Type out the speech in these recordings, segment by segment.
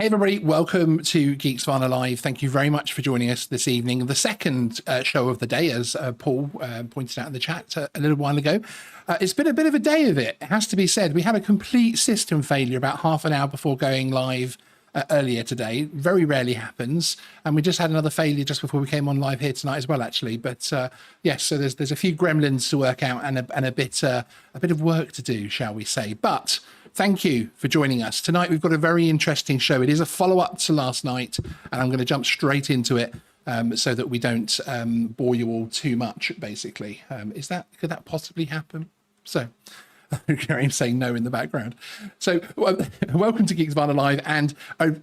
Hey everybody, welcome to Geeksvana Live. Thank you very much for joining us this evening. The second show of the day, as Paul pointed out in the chat a little while ago. It's been a bit of a day of it has to be said. We had a complete system failure about half an hour before going live earlier today. Very rarely happens. And we just had another failure just before we came on live here tonight as well, actually. But yes, so there's a few gremlins to work out and a bit of work to do, shall we say. But thank you for joining us. Tonight, we've got a very interesting show. It is a follow-up to last night, and I'm going to jump straight into it so that we don't bore you all too much, basically. Could that possibly happen? So, Kareem's saying no in the background. So, welcome to Geeksvana Live, and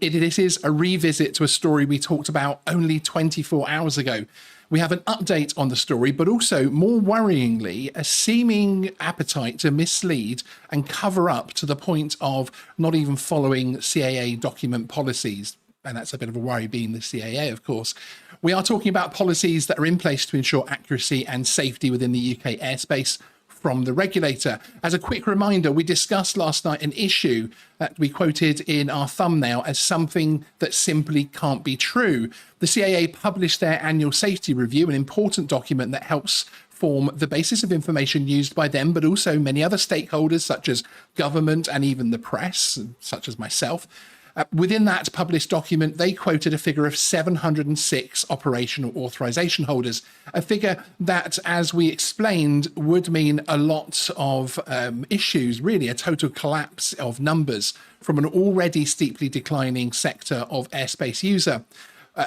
this is a revisit to a story we talked about only 24 hours ago. We have an update on the story, but also, more worryingly, a seeming appetite to mislead and cover up to the point of not even following CAA document policies. And that's a bit of a worry, being the CAA, of course. We are talking about policies that are in place to ensure accuracy and safety within the UK airspace from the regulator. As a quick reminder, we discussed last night an issue that we quoted in our thumbnail as something that simply can't be true. The CAA published their annual safety review, an important document that helps form the basis of information used by them, but also many other stakeholders such as government and even the press, such as myself. Within that published document, they quoted a figure of 706 operational authorization holders, a figure that, as we explained, would mean a lot of issues, really a total collapse of numbers from an already steeply declining sector of airspace user.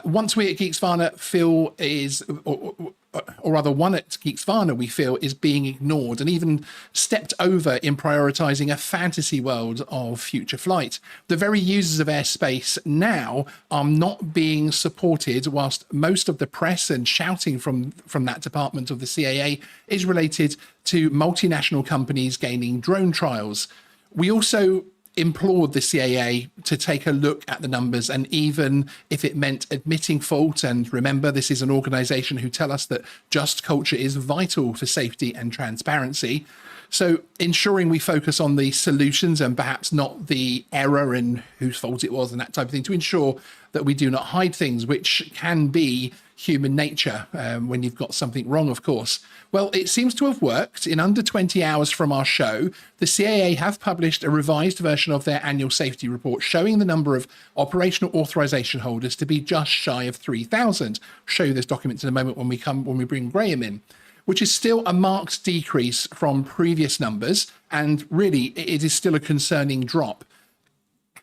Once we at Geeksvana feel is, or rather one at Geeksvana we feel is being ignored and even stepped over in prioritizing a fantasy world of future flight. The very users of airspace now are not being supported, whilst most of the press and shouting from that department of the CAA is related to multinational companies gaining drone trials. We also implored the CAA to take a look at the numbers, and even if it meant admitting fault, and remember, this is an organization who tell us that just culture is vital for safety and transparency. So ensuring we focus on the solutions and perhaps not the error and whose fault it was and that type of thing, to ensure that we do not hide things, which can be human nature when you've got something wrong, of course. Well, it seems to have worked. In under 20 hours from our show, the CAA have published a revised version of their annual safety report showing the number of operational authorization holders to be just shy of 3,000. I'll show you this document in a moment when we bring Graham in, which is still a marked decrease from previous numbers, and really it is still a concerning drop.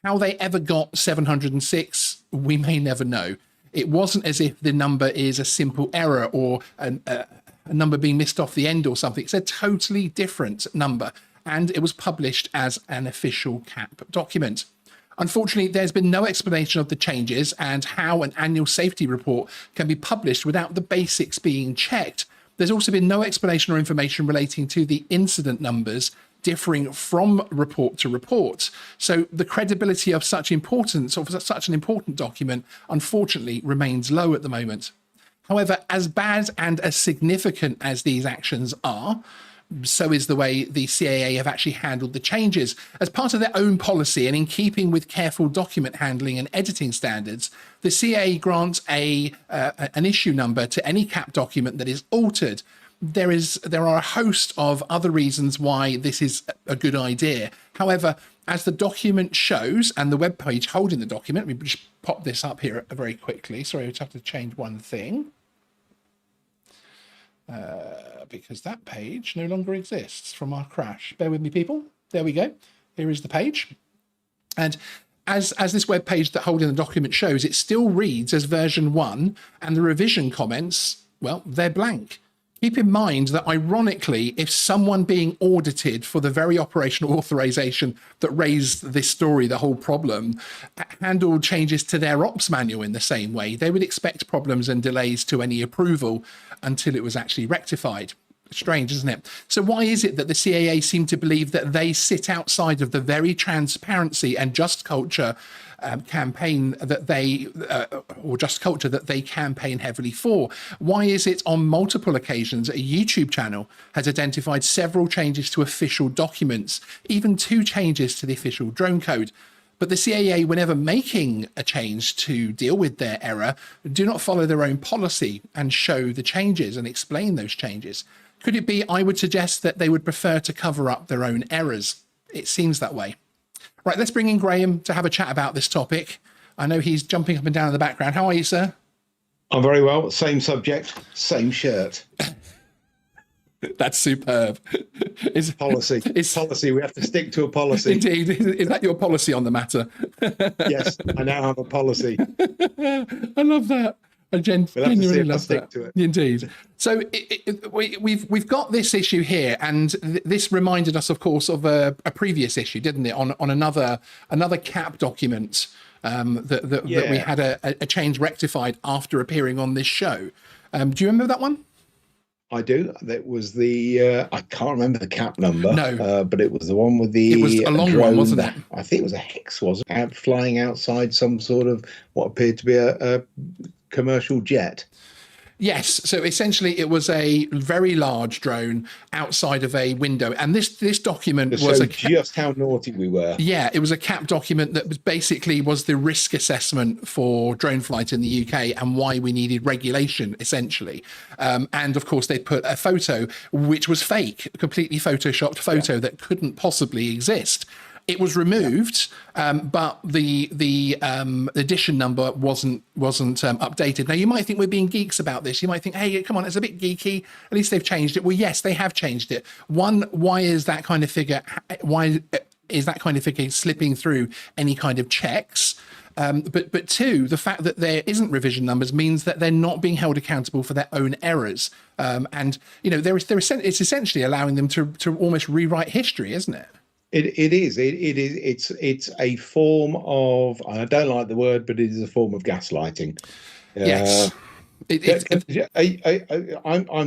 How they ever got 706, we may never know. It wasn't as if the number is a simple error or a number being missed off the end or something. It's a totally different number, and it was published as an official CAP document. Unfortunately, there's been no explanation of the changes and how an annual safety report can be published without the basics being checked. There's also been no explanation or information relating to the incident numbers differing from report to report. So the credibility of such importance, of such an important document, unfortunately remains low at the moment. However, as bad and as significant as these actions are, so is the way the CAA have actually handled the changes. As part of their own policy and in keeping with careful document handling and editing standards, the CAA grants an issue number to any CAP document that is altered. There are a host of other reasons why this is a good idea. However, as the document shows, and the web page holding the document, let me just pop this up here very quickly. Sorry, I just have to change one thing. Because that page no longer exists from our crash. Bear with me, people. There we go. Here is the page. And as this web page that holding the document shows, it still reads as version 1, and the revision comments, well, they're blank. Keep in mind that, ironically, if someone being audited for the very operational authorization that raised this story, the whole problem, handled changes to their ops manual in the same way, they would expect problems and delays to any approval until it was actually rectified. Strange, isn't it? So why is it that the CAA seem to believe that they sit outside of the very transparency and just culture campaign that they, or just culture that they campaign heavily for? Why is it on multiple occasions a YouTube channel has identified several changes to official documents, even 2 changes to the official drone code? But the CAA, whenever making a change to deal with their error, do not follow their own policy and show the changes and explain those changes. Could it be, I would suggest that they would prefer to cover up their own errors? It seems that way. Right, let's bring in Graham to have a chat about this topic. I know he's jumping up and down in the background. How are you, sir? I'm very well. Same subject, same shirt. That's superb. It's policy. We have to stick to a policy. Indeed. Is that your policy on the matter? Yes, I now have a policy. I love that. I genuinely love that. To it. Indeed. So we've got this issue here, and this reminded us, of course, of a previous issue, didn't it? On another CAP document that we had a change rectified after appearing on this show. Do you remember that one? I do. That was the I can't remember the cap number. No, but it was the one with the. It was a long one, wasn't it? I think it was a Hex, wasn't it? Flying outside some sort of what appeared to be a commercial jet. Yes. So essentially, it was a very large drone outside of a window, and this document was just how naughty we were. Yeah, it was a CAP document that was basically the risk assessment for drone flight in the UK and why we needed regulation, essentially. And of course, they put a photo which was fake, a completely photoshopped photo that couldn't possibly exist. It was removed, but the edition number wasn't updated. Now, you might think we're being geeks about this. You might think, hey, come on, it's a bit geeky. At least they've changed it. Well, yes, they have changed it. One, why is that kind of figure? Why is that kind of figure slipping through any kind of checks? But two, the fact that there isn't revision numbers means that they're not being held accountable for their own errors. And you know, it's essentially allowing them to almost rewrite history, isn't it? It is. It's a form of, I don't like the word, but it is a form of gaslighting. Yes. I'm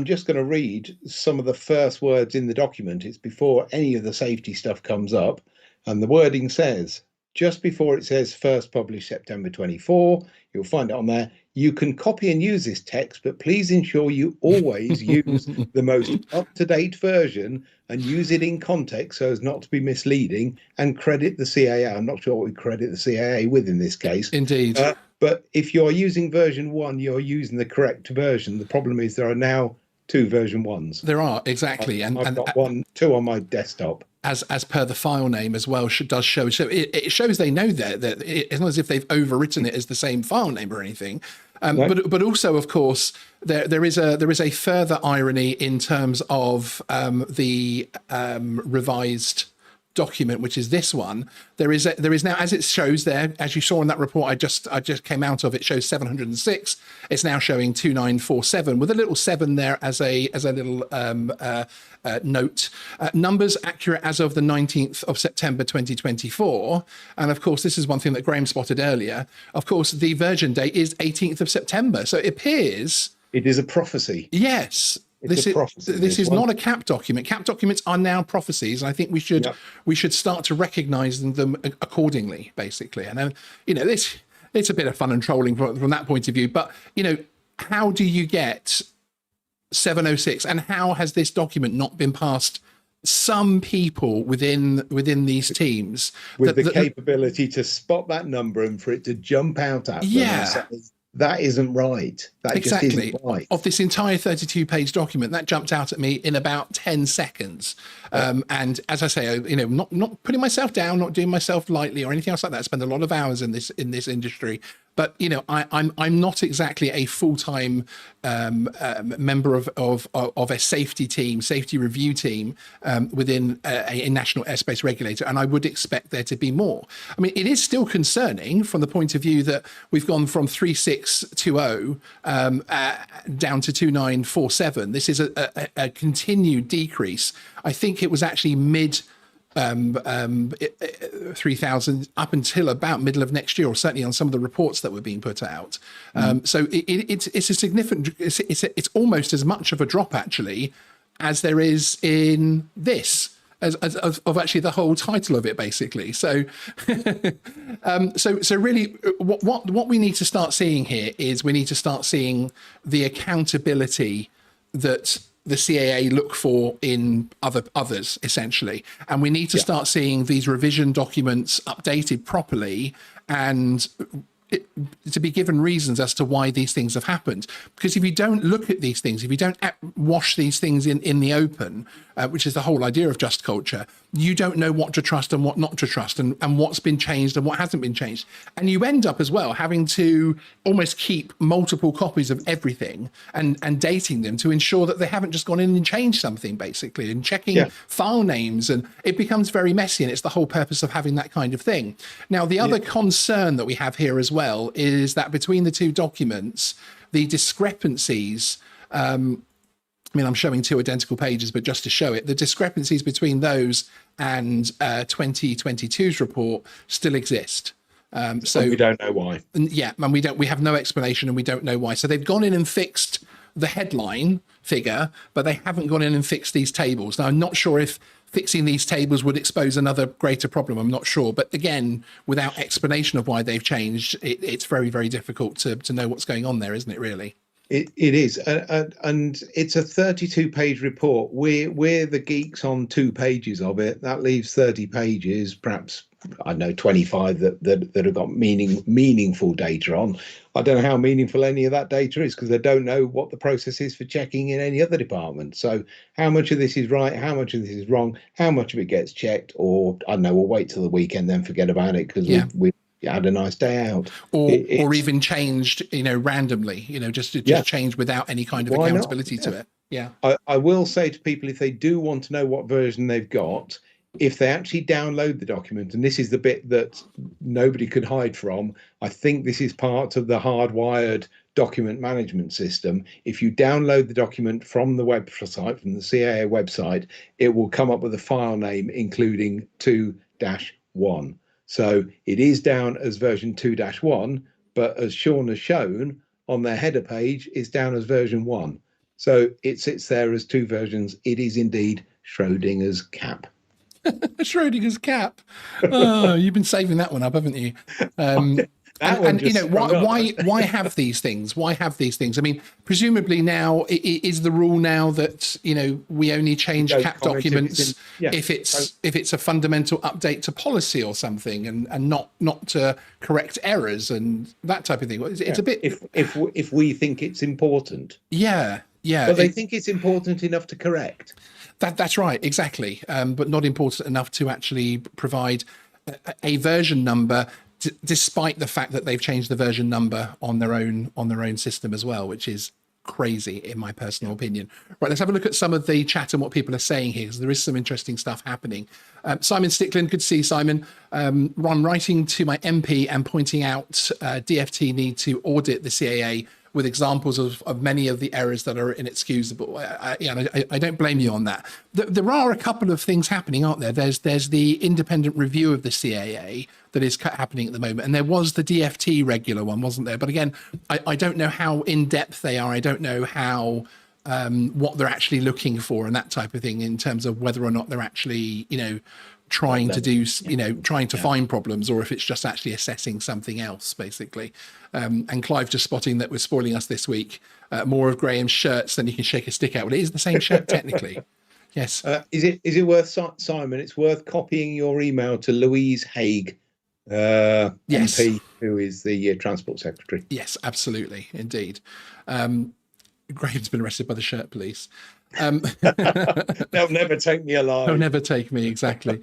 just going to read some of the first words in the document. It's before any of the safety stuff comes up. And the wording says, just before it says first published September 24, you'll find it on there. You can copy and use this text, but please ensure you always use the most up-to-date version and use it in context so as not to be misleading, and credit the CAA. I'm not sure what we credit the CAA with in this case. Indeed. But if you're using version 1, you're using the correct version. The problem is there are now 2 version 1s. There are, exactly. I've got 2 on my desktop. As per the file name as well, does show. So it shows they know that it's not as if they've overwritten it as the same file name or anything. No. But also, of course, there is a further irony in terms of the revised document, which is this one. There is now, as it shows there, as you saw in that report I just came out of, it shows 706. It's now showing 2947 with a little 7 there as a little note. Numbers accurate as of the 19th of September 2024. And of course, this is one thing that Graham spotted earlier. Of course, the version date is 18th of September. So it appears it is a prophecy. Yes. This is not a CAP document. CAP documents are now prophecies, and I think we should start to recognise them accordingly, basically. And you know, it's a bit of fun and trolling from that point of view. But you know, how do you get 706, and how has this document not been passed some people within these teams with the capability to spot that number and for it to jump out at them? Yeah. That isn't right. That exactly. Just isn't right. Of this entire 32-page document, that jumped out at me in about 10 seconds. And as I say, you know, not putting myself down, not doing myself lightly or anything else like that. I spend a lot of hours in this industry. But you know, I'm not exactly a full-time member of a safety team, safety review team within a national airspace regulator, and I would expect there to be more. I mean, it is still concerning from the point of view that we've gone from 3620 down to 2947. This is a continued decrease. I think it was actually mid 3,000 up until about middle of next year, or certainly on some of the reports that were being put out. So it's a significant, it's almost as much of a drop actually as there is in this, of actually the whole title of it, basically. So so really what we need to start seeing here is we need to start seeing the accountability that the CAA look for in others, essentially. And we need to start seeing these revision documents updated properly and to be given reasons as to why these things have happened. Because if you don't look at these things, if you don't wash these things in the open, which is the whole idea of just culture, you don't know what to trust and what not to trust, and what's been changed and what hasn't been changed. And you end up as well having to almost keep multiple copies of everything and dating them to ensure that they haven't just gone in and changed something, basically, and checking file names. And it becomes very messy, and it's the whole purpose of having that kind of thing. Now, the other concern that we have here as well is that between the two documents, the discrepancies, I mean, I'm showing two identical pages, but just to show it, the discrepancies between those and 2022's report still exist. So we don't know why. Yeah, and we have no explanation, and we don't know why. So they've gone in and fixed the headline figure, but they haven't gone in and fixed these tables. Now, I'm not sure if fixing these tables would expose another greater problem. I'm not sure. But again, without explanation of why they've changed, it's very, very difficult to know what's going on there, isn't it, really? It is, and it's a 32-page report. We're the geeks on 2 pages of it. That leaves 30 pages, perhaps, I don't know, 25 that have got meaningful data on. I don't know how meaningful any of that data is, because they don't know what the process is for checking in any other department. So how much of this is right, how much of this is wrong, how much of it gets checked, or I don't know, we'll wait till the weekend, then forget about it because we had a nice day out, or even changed, randomly, just change without any kind of accountability to it. Yeah. I will say to people, if they do want to know what version they've got, if they actually download the document, and this is the bit that nobody could hide from, I think this is part of the hardwired document management system. If you download the document from the website, from the CAA website, it will come up with a file name including 2-1. So it is down as version 2-1, but as Sean has shown on their header page, it's down as version 1. So it sits there as 2 versions. It is indeed Schrodinger's cap. Schrodinger's cap. Oh, you've been saving that one up, haven't you? Why have these things? Why have these things? I mean, presumably now is the rule now that we only change cap documents if it's a fundamental update to policy or something, and not to correct errors and that type of thing. It's a bit if we think it's important. Yeah. But they think it's important enough to correct. That's right, exactly. But not important enough to actually provide a version number, despite the fact that they've changed the version number on their own system as well, which is crazy in my personal opinion. Right, let's have a look at some of the chat and what people are saying here, because there is some interesting stuff happening. Simon Stickland, good to see you, Simon. I'm writing to my MP and pointing out DFT need to audit the CAA with examples of many of the errors that are inexcusable. I don't blame you on that. There are a couple of things happening, aren't there? There's the independent review of the CAA that is happening at the moment, and there was the DFT regular one, wasn't there? But again, I don't know how in depth they are. I don't know how what they're actually looking for and that type of thing in terms of whether or not they're actually trying to find problems, or if it's just actually assessing something else, basically. And Clive just spotting that we're spoiling us this week. More of Graham's shirts than you can shake a stick at. Well, it is the same shirt technically. Yes. Is it worth, Simon? It's worth copying your email to Louise Haigh, yes. MP, who is the Transport Secretary. Yes, absolutely, indeed. Graham's been arrested by the shirt police. They'll never take me alive. They'll never take me, exactly.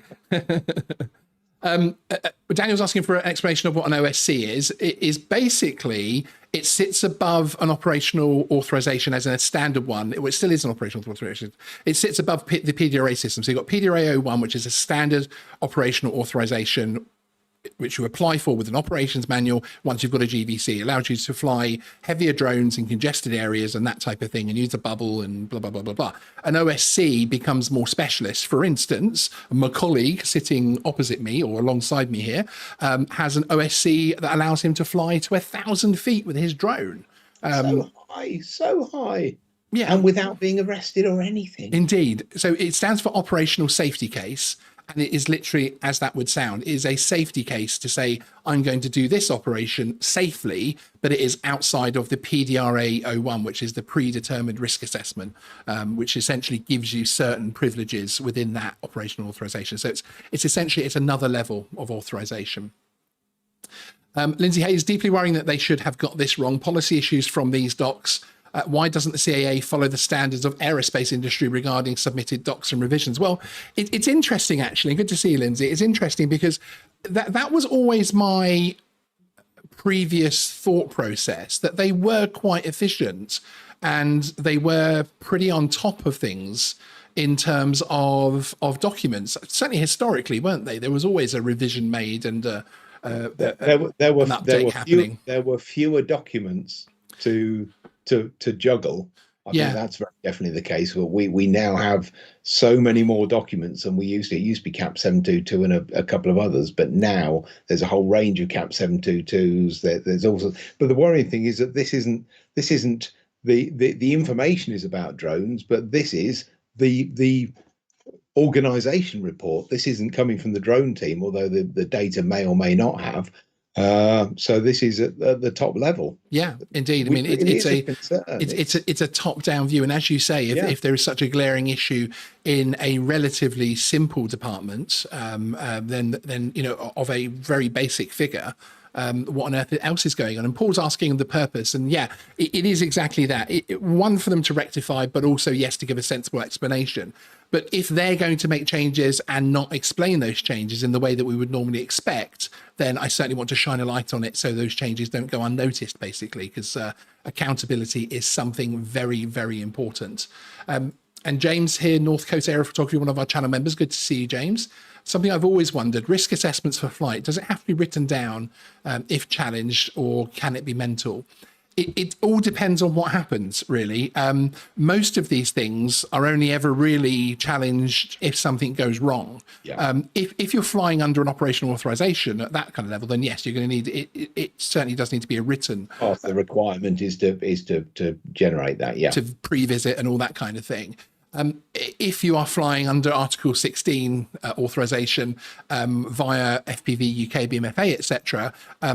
Daniel's asking for an explanation of what an OSC is. It is basically, it sits above an operational authorization as in a standard one. It still is an operational authorization. It sits above the PDRA system. So you've got PDRA 01, which is a standard operational authorization, which you apply for with an operations manual once you've got a GVC. It allows you to fly heavier drones in congested areas and that type of thing, and use a bubble and blah, blah, blah, blah, blah. An OSC becomes more specialist. For instance, my colleague sitting opposite me or alongside me here has an OSC that allows him to fly to 1,000 feet with his drone. So high. Yeah. And without being arrested or anything. Indeed. So it stands for operational safety case. And it is literally, as that would sound, is a safety case to say, I'm going to do this operation safely, but it is outside of the PDRA 01, which is the predetermined risk assessment, which essentially gives you certain privileges within that operational authorization. So it's essentially, it's another level of authorization. Lindsay Hayes, deeply worrying that they should have got this wrong. Policy issues from these docs. Why doesn't the CAA follow the standards of aerospace industry regarding submitted docs and revisions? Well, it's interesting, actually. Good to see you, Lindsay. It's interesting because that was always my previous thought process, that they were quite efficient and they were pretty on top of things in terms of documents. Certainly historically, weren't they? There was always a revision made and an update happening. There were fewer documents to juggle. I think that's very definitely the case. But we now have so many more documents than we used to. It used to be CAP 722 and a couple of others, but now there's a whole range of CAP 722s. There's also, but the worrying thing is that this isn't the information is about drones, but this is the organization report. This isn't coming from the drone team, although the data may or may not have. So this is at the top level. Yeah, indeed. I mean, it's a top-down view, and as you say, if there is such a glaring issue in a relatively simple department, then of a very basic figure, what on earth else is going on? And Paul's asking the purpose, and it is exactly that. One, for them to rectify, but also to give a sensible explanation. But if they're going to make changes and not explain those changes in the way that we would normally expect, then I certainly want to shine a light on it so those changes don't go unnoticed, basically, because accountability is something very, very important. And James here, North Coast Aerial Photography, one of our channel members. Good to see you, James. Something I've always wondered, risk assessments for flight, does it have to be written down if challenged, or can it be mental? It all depends on what happens, really. Most of these things are only ever really challenged if something goes wrong. If you're flying under an operational authorization at that kind of level, then yes, you're going to need it. It certainly does need to be a written. Part of the requirement is to generate that, to pre-visit and all that kind of thing. If you are flying under Article 16 authorization via FPV, UK, BMFA, etc.,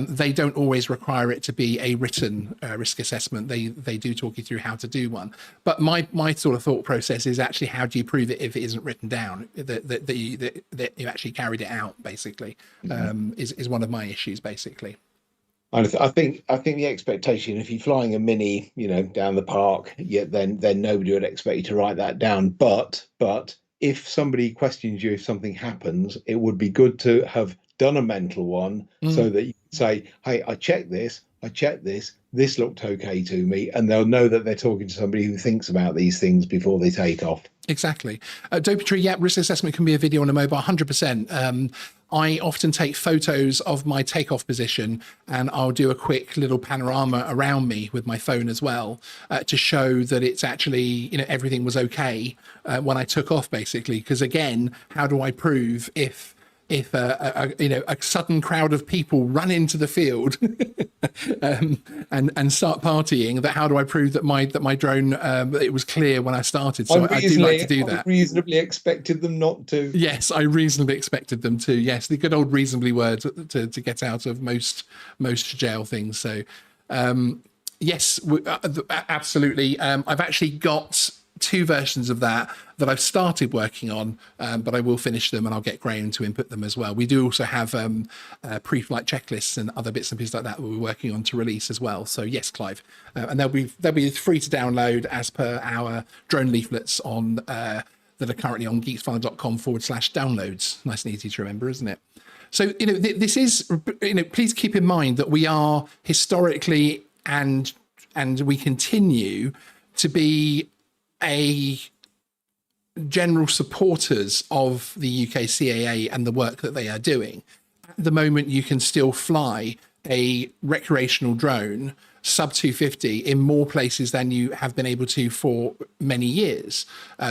they don't always require it to be a written risk assessment. They do talk you through how to do one. But my sort of thought process is actually, how do you prove it if it isn't written down, that you actually carried it out, basically, is one of my issues, basically. And I think the expectation, if you're flying a Mini, down the park, then nobody would expect you to write that down. But if somebody questions you, if something happens, it would be good to have done a mental one so that you can say, hey, I checked this, this looked okay to me, and they'll know that they're talking to somebody who thinks about these things before they take off. Exactly. Dopey Tree, risk assessment can be a video on a mobile, 100%. I often take photos of my takeoff position, and I'll do a quick little panorama around me with my phone as well, to show that it's actually, everything was okay when I took off, basically. Because again, how do I prove if a sudden crowd of people run into the field and start partying, that how do I prove that my drone it was clear when I started? So I do like to do that. I reasonably expected them not to. Yes, I reasonably expected them to. Yes, the good old reasonably word to get out of most jail things. So yes, absolutely. I've actually got two versions of that I've started working on, but I will finish them, and I'll get Graham to input them as well. We do also have pre-flight checklists and other bits and pieces like that we're working on to release as well. So yes, Clive, and they'll be free to download as per our drone leaflets on that are currently on geeksvana.com/downloads. Nice and easy to remember, isn't it? So this is, please keep in mind that we are historically and we continue to be a general supporters of the UK CAA and the work that they are doing. At the moment, you can still fly a recreational drone sub 250 in more places than you have been able to for many years,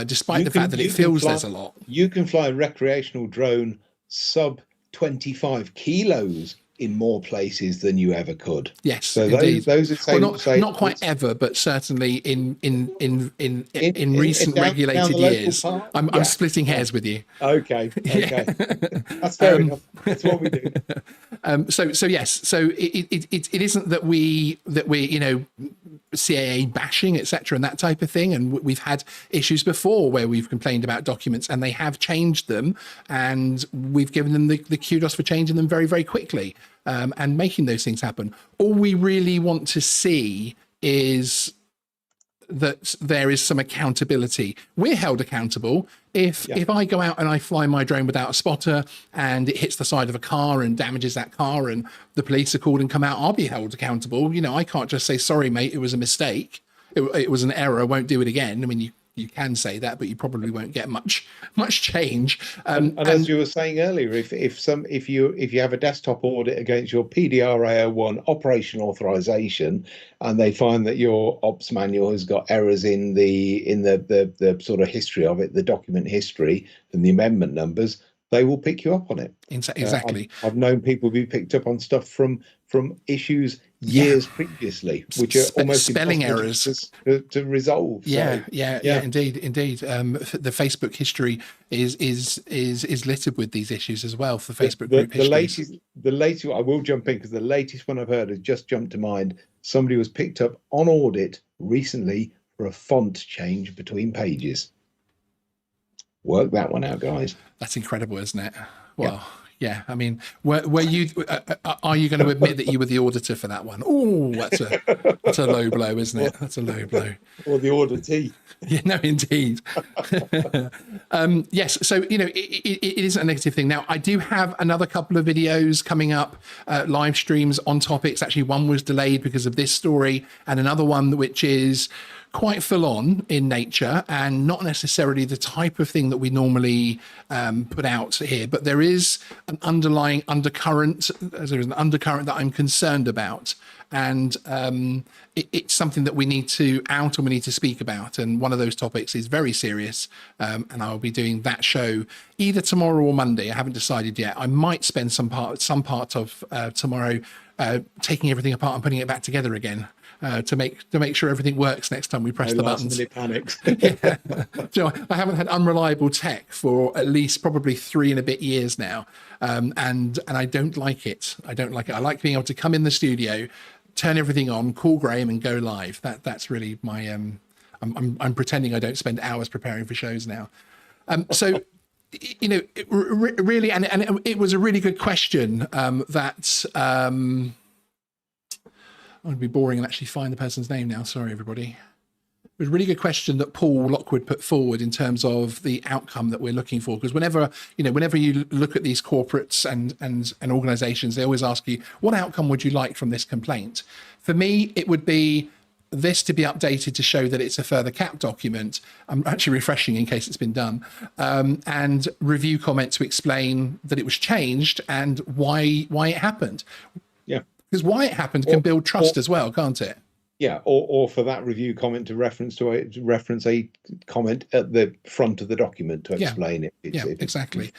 despite the fact that it feels there's a lot. You can fly a recreational drone sub 25 kilos in more places than you ever could. Yes, So indeed. those are Well, not quite ever, but certainly in recent down the regulated local years. park. I'm splitting Yeah. hairs with you. Okay. Yeah. That's fair enough. That's what we do. So yes, so it isn't that we're CAA bashing, etc., and that type of thing. And we've had issues before where we've complained about documents and they have changed them, and we've given them the kudos for changing them very, very quickly, and making those things happen. All we really want to see is that there is some accountability. We're held accountable. If I go out and I fly my drone without a spotter and it hits the side of a car and damages that car and the police are called and come out, I'll be held accountable. I can't just say, sorry, mate, it was a mistake. It was an error. I won't do it again. I mean, you can say that, but you probably won't get much change. And as you were saying earlier, if you have a desktop audit against your PDR-A01 operation authorization, and they find that your ops manual has got errors in the sort of history of it, the document history and the amendment numbers, they will pick you up on it. Exactly. I've known people be picked up on stuff from issues years previously, which are almost spelling errors to resolve. Yeah, indeed. The Facebook history is littered with these issues as well. For Facebook group histories. The latest, I will jump in because the latest one I've heard has just jumped to mind. Somebody was picked up on audit recently for a font change between pages. Work that one out, guys. That's incredible, isn't it? Well, yeah. I mean, were you? Are you going to admit that you were the auditor for that one? Oh, that's a low blow, isn't it? That's a low blow. Or the auditee. Yeah, no, indeed. Yes. So it isn't a negative thing. Now, I do have another couple of videos coming up, live streams on topics. Actually, one was delayed because of this story, and another one which is quite full on in nature and not necessarily the type of thing that we normally put out here, but there is an underlying undercurrent. There's an undercurrent that I'm concerned about, and it's something that we need to out and we need to speak about. And one of those topics is very serious, and I'll be doing that show either tomorrow or Monday. I haven't decided yet. I might spend some part of tomorrow taking everything apart and putting it back together again. To make sure everything works next time we press the buttons. Panics. Yeah. I haven't had unreliable tech for at least probably 3 and a bit years now, and I don't like it. I like being able to come in the studio, turn everything on, call Graham, and go live. That's really my. I'm pretending I don't spend hours preparing for shows now. So. Really, and it was a really good question that. I'm going to be boring and actually find the person's name now. Sorry, everybody. It was a really good question that Paul Lockwood put forward in terms of the outcome that we're looking for. Because whenever you look at these corporates and organizations, they always ask you, what outcome would you like from this complaint? For me, it would be this to be updated to show that it's a further cap document. I'm actually refreshing in case it's been done. And review comment to explain that it was changed and why it happened. Yeah. Because why it happened can build trust as well, can't it? Yeah, or for that review comment to reference a comment at the front of the document to explain it. Exactly.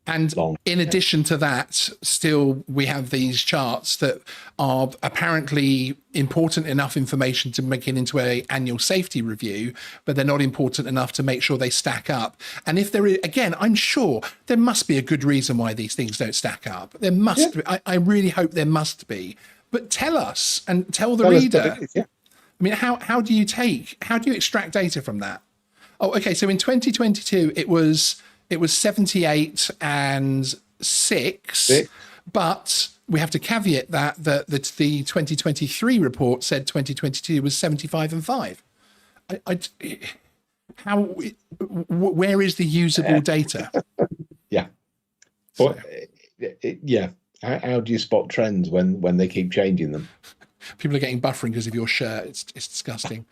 And in addition to that, still we have these charts that are apparently important enough information to make it into an annual safety review, but they're not important enough to make sure they stack up. And if there is, again, I'm sure there must be a good reason why these things don't stack up. There must be. I really hope there must be. But tell us and tell the reader. I mean, how do you extract data from that? Oh, okay. So in 2022, it was 78 and 6, but we have to caveat that the 2023 report said 2022 was 75 and 5. Where is the usable data? Yeah. Well, yeah. How do you spot trends when they keep changing them? People are getting buffering because of your shirt. It's disgusting.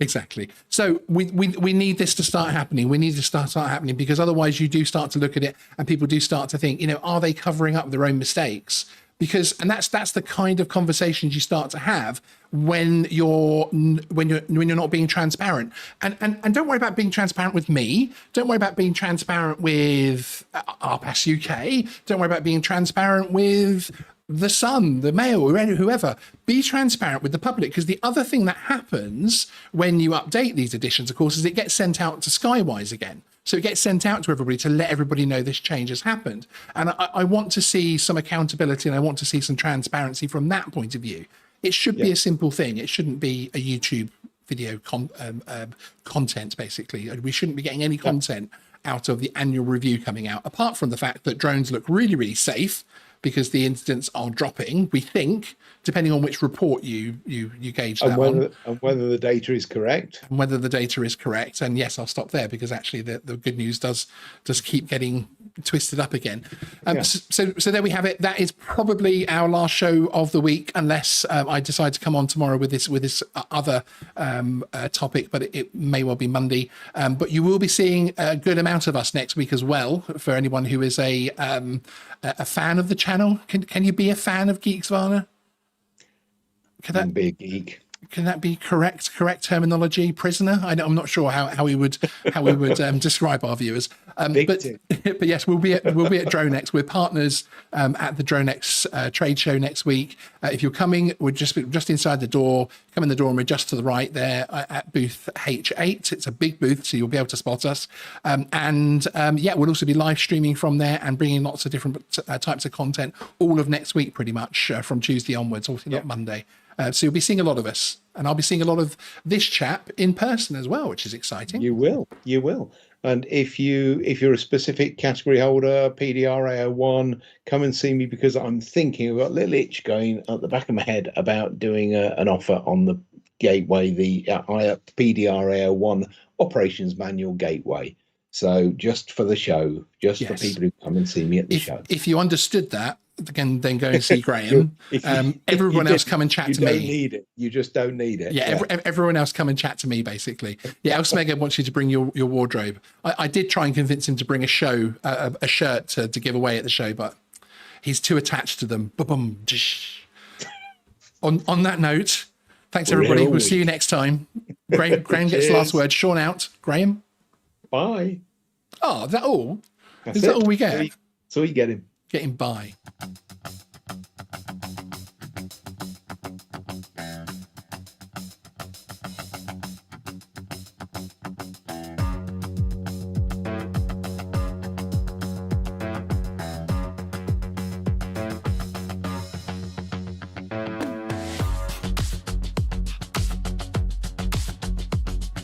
Exactly. So we need this to start happening. We need to start happening because otherwise you do start to look at it and people do start to think, are they covering up their own mistakes and that's the kind of conversations you start to have when you're not being transparent. And don't worry about being transparent with me. Don't worry about being transparent with RPAS UK. Don't worry about being transparent with the Sun, the Mail, or whoever. Be transparent with the public, because the other thing that happens when you update these editions, of course, is it gets sent out to Skywise again. So it gets sent out to everybody to let everybody know this change has happened. And I want to see some accountability, and I want to see some transparency from that point of view. It should be a simple thing. It shouldn't be a YouTube video content, basically. We shouldn't be getting any content out of the annual review coming out, apart from the fact that drones look really, really safe, because the incidents are dropping, we think, depending on which report you gauge that on. And whether the data is correct. And whether the data is correct. And yes, I'll stop there, because actually the good news does keep getting twisted up again. So there we have it. That is probably our last show of the week, unless I decide to come on tomorrow with this other topic, but it may well be Monday. But you will be seeing a good amount of us next week as well, for anyone who is a fan of the channel. Can you be a fan of Geeksvana? Can that be a geek? Can that be correct terminology? Prisoner? I'm not sure how we would describe our viewers. But yes, we'll be at DroneX. We're partners at the DroneX trade show next week. If you're coming, we're just inside the door. Come in the door and we're just to the right there at booth H8. It's a big booth, so you'll be able to spot us. We'll also be live streaming from there and bringing lots of different types of content all of next week, pretty much from Tuesday onwards, also not Monday. So you'll be seeing a lot of us, and I'll be seeing a lot of this chap in person as well, which is exciting. You will. And if you're a specific category holder, PDR AO1, come and see me, because I'm thinking, I've got a little itch going at the back of my head about doing an offer on the gateway, the PDR AO1 operations manual gateway. So just for the show, for people who come and see me at the show. If you understood that, then go and see Graham. Everyone else come and chat to me. You don't need it. You just don't need it. Everyone else come and chat to me, basically. Elsmega wants you to bring your wardrobe. I did try and convince him to bring a shirt to give away at the show, but he's too attached to them. On that note, thanks everybody. We'll see you next time. Graham gets the last word. Sean out. Graham? Bye. Oh, is that all? Is that all we get? So you get him. Getting by.